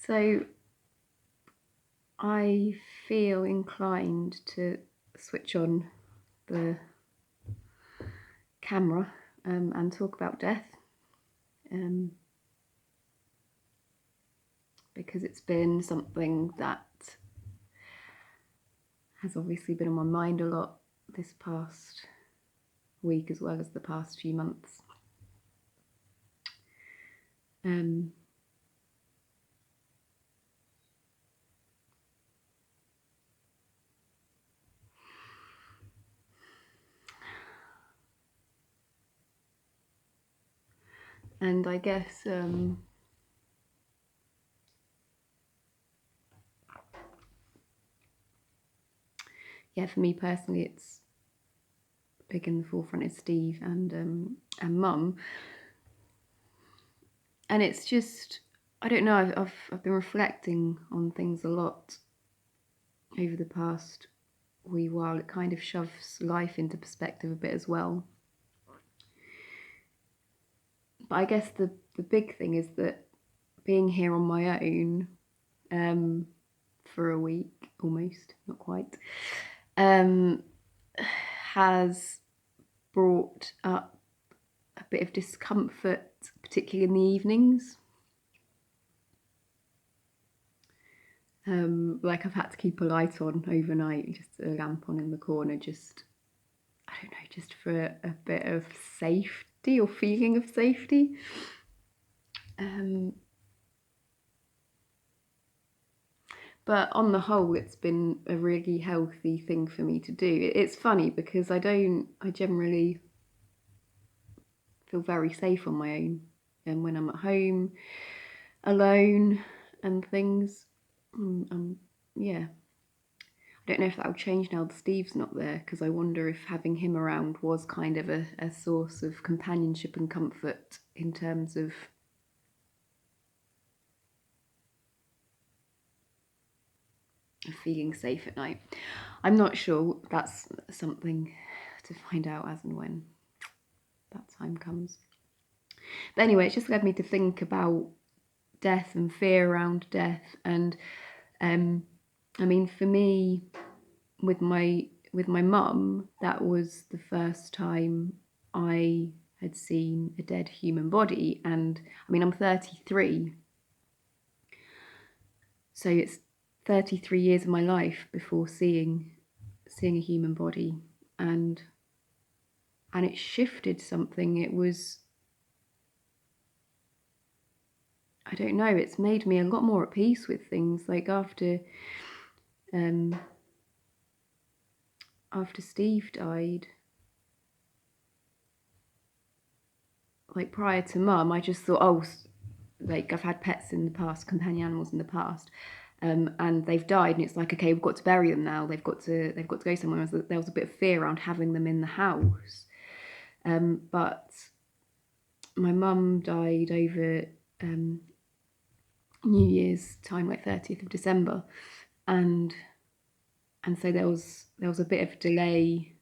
So I feel inclined to switch on the camera and talk about death because it's been something that has obviously been on my mind a lot this past week as well as the past few months. And I guess for me personally, it's big in the forefront is Steve and Mum, and it's just, I don't know. I've been reflecting on things a lot over the past wee while. It kind of shoves life into perspective a bit as well. But I guess the big thing is that being here on my own for a week, almost, not quite, has brought up a bit of discomfort, particularly in the evenings. Like I've had to keep a light on overnight, just a lamp on in the corner, just, I don't know, just for a bit of safety or feeling of safety. But on the whole, it's been a really healthy thing for me to do. It's funny because I generally feel very safe on my own. And when I'm at home, alone and things, yeah. I don't know if that will change now that Steve's not there, because I wonder if having him around was kind of a source of companionship and comfort in terms of feeling safe at night. I'm not sure. That's something to find out as and when that time comes. But anyway, it just led me to think about death and fear around death. And I mean, for me, with my mum, that was the first time I had seen a dead human body. And I mean, I'm 33, so it's 33 years of my life before seeing a human body, and it shifted something. It was, I don't know, it's made me a lot more at peace with things. Like after Steve died, like prior to Mum, I just thought, oh, like I've had pets in the past, companion animals in the past, and they've died, and it's like, okay, we've got to bury them now. They've got to go somewhere. There was a bit of fear around having them in the house, but my mum died over New Year's time, like 30th of December, and so there was a bit of delay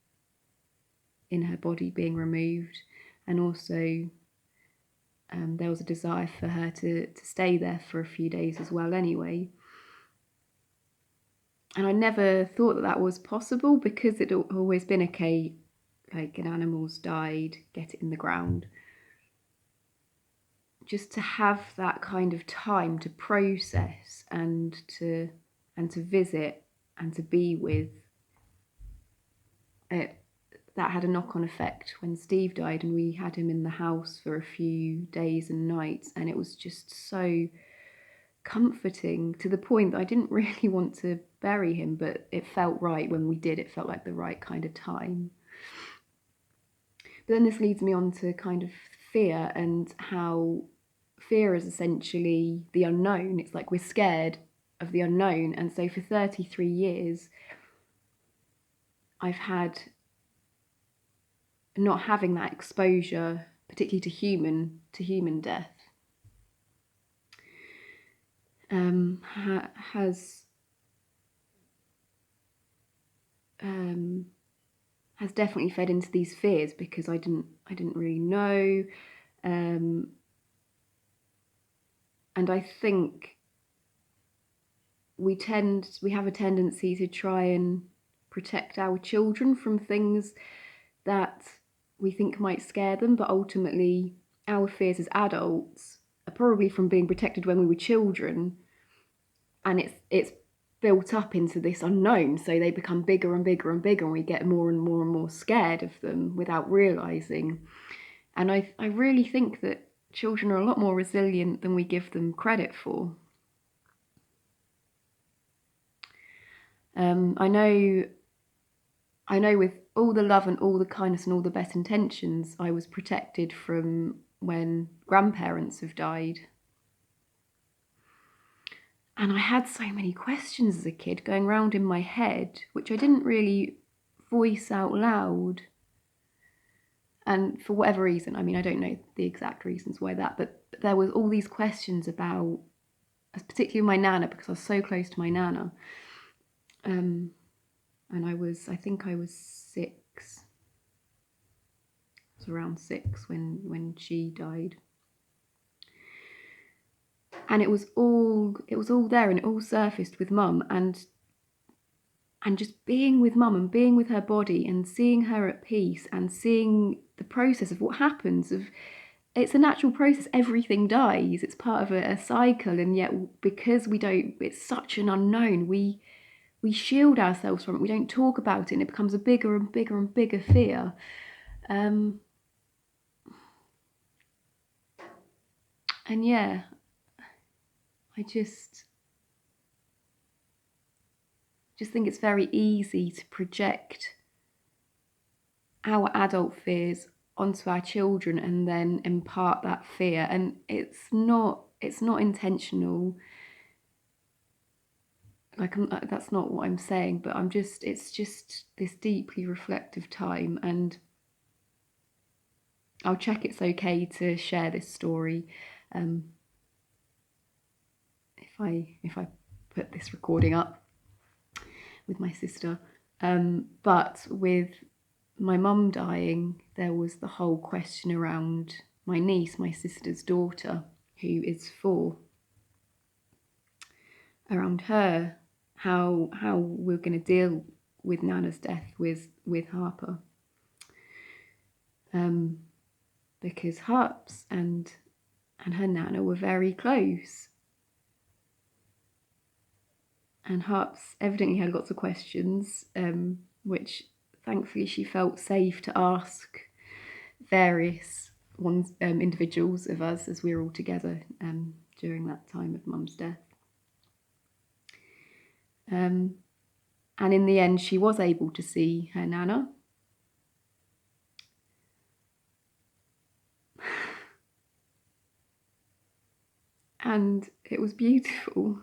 in her body being removed, and also there was a desire for her to stay there for a few days as well anyway. And I never thought that was possible, because it had always been, okay, like an animal's died, get it in the ground. Just to have that kind of time to process and to visit and to be with it, that had a knock-on effect when Steve died, and we had him in the house for a few days and nights, and it was just so comforting, to the point that I didn't really want to bury him, but it felt right when we did. It felt like the right kind of time. But then this leads me on to kind of fear, and how fear is essentially the unknown. It's like we're scared of the unknown. And so for 33 years, I've had not having that exposure, particularly to human death, has definitely fed into these fears, because I didn't really know, and I think we have a tendency to try and protect our children from things that we think might scare them, but ultimately our fears as adults are probably from being protected when we were children, and it's built up into this unknown, so they become bigger and bigger and bigger, and we get more and more and more scared of them without realizing. And I really think that children are a lot more resilient than we give them credit for. I know with all the love and all the kindness and all the best intentions, I was protected from when grandparents have died. And I had so many questions as a kid going round in my head, which I didn't really voice out loud. And for whatever reason, I mean, I don't know the exact reasons why that, but there was all these questions about, particularly my nana, because I was so close to my nana. And I think I was 6. I was around 6 when she died. And it was all there, and it all surfaced with mum, and just being with mum and being with her body and seeing her at peace and seeing the process of what happens. It's a natural process. Everything dies. It's part of a cycle, and yet because it's such an unknown, we shield ourselves from it. We don't talk about it, and it becomes a bigger and bigger and bigger fear. And yeah, I just think it's very easy to project our adult fears onto our children and then impart that fear, and it's not intentional. Like, that's not what I'm saying, but it's just this deeply reflective time, and I'll check it's okay to share this story if I put this recording up with my sister. But with my mum dying, there was the whole question around my niece, my sister's daughter, who is 4, around her, how we're going to deal with Nana's death with Harper. Because Harps and her Nana were very close. And Harps evidently had lots of questions, which thankfully she felt safe to ask various individuals of us as we were all together during that time of Mum's death. And in the end, she was able to see her Nana. And it was beautiful.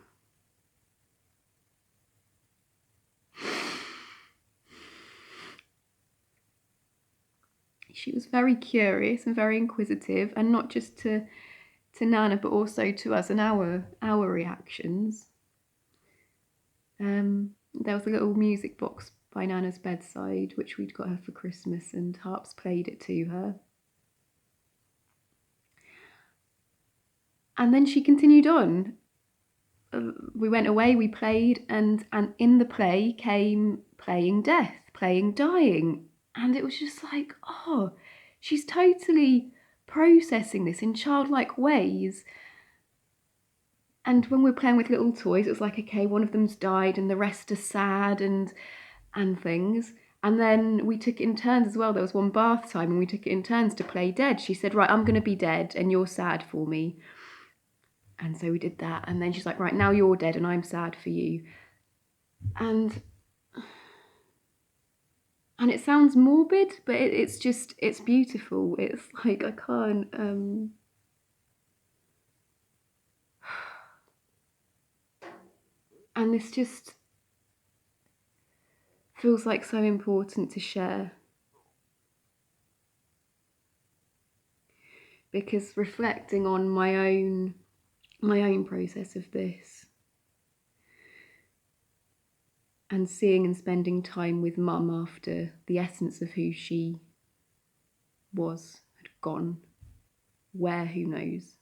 She was very curious and very inquisitive, and not just to Nana, but also to us and our reactions. There was a little music box by Nana's bedside, which we'd got her for Christmas, and Harps played it to her. And then she continued on. We went away, we played, and in the play came playing death, playing dying. And it was just like, oh, she's totally processing this in childlike ways. And when we were playing with little toys, it was like, okay, one of them's died and the rest are sad and things. And then we took it in turns as well. There was one bath time and we took it in turns to play dead. She said, right, I'm going to be dead and you're sad for me. And so we did that. And then she's like, right, now you're dead and I'm sad for you. And it sounds morbid, but it's beautiful. It's like, I can't... And this just feels like so important to share. Because reflecting on my own process of this, and seeing and spending time with Mum after the essence of who she was had gone, where, who knows.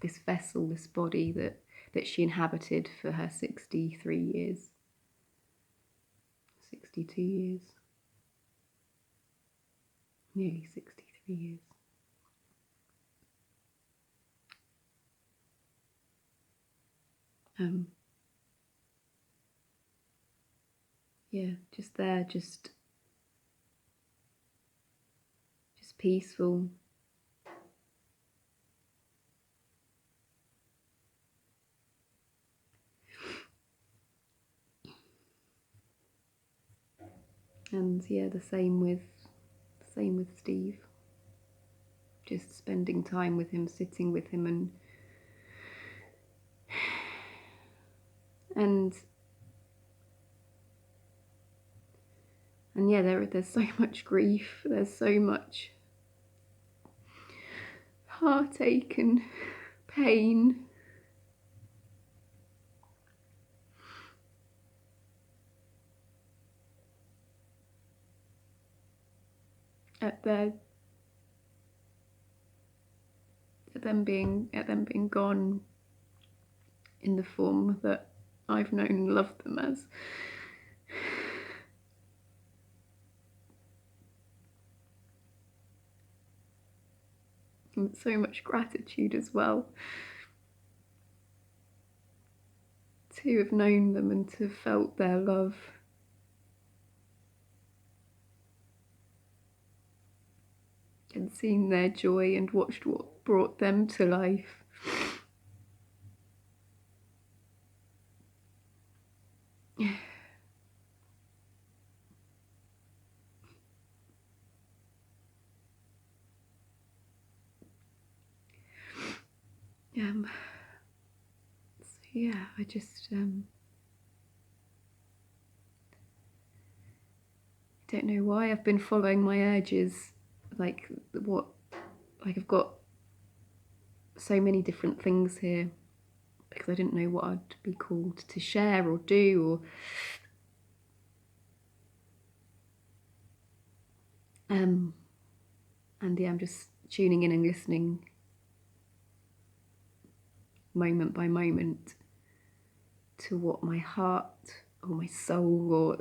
this vessel, this body that she inhabited for her 63 years, 62 years, nearly 63 years. Yeah, just there, just peaceful. And yeah, the same with Steve. Just spending time with him, sitting with him, and yeah, there's so much grief, there's so much heartache and pain. At them being gone in the form that I've known and loved them as. And so much gratitude as well to have known them and to have felt their love. And seen their joy and watched what brought them to life. So yeah, I just don't know why I've been following my urges, like I've got so many different things here because I didn't know what I'd be called to share or do, or and yeah, I'm just tuning in and listening moment by moment to what my heart or my soul or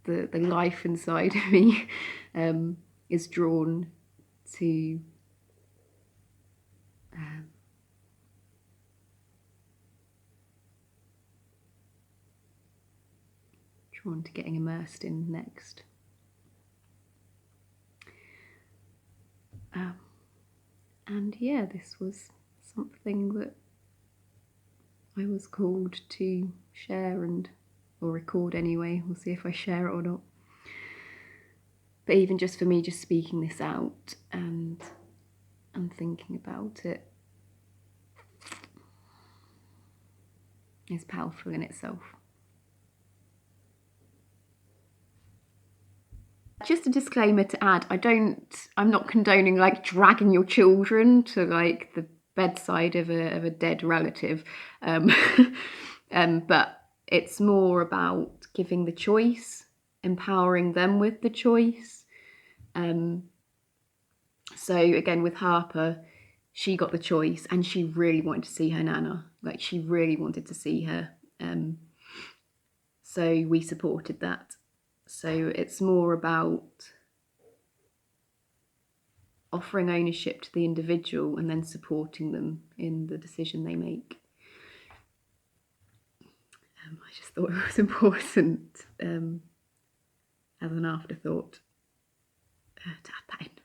the life inside of me is drawn to. Drawn to getting immersed in next. And yeah, this was something that I was called to share or record anyway. We'll see if I share it or not. But even just for me, just speaking this out and thinking about it is powerful in itself. Just a disclaimer to add, I'm not condoning like dragging your children to like the bedside of a dead relative. But it's more about giving the choice, empowering them with the choice. So again, with Harper, she got the choice and she really wanted to see her Nana. Like she really wanted to see her. So we supported that. So it's more about offering ownership to the individual and then supporting them in the decision they make. I just thought it was important as an afterthought to add that in.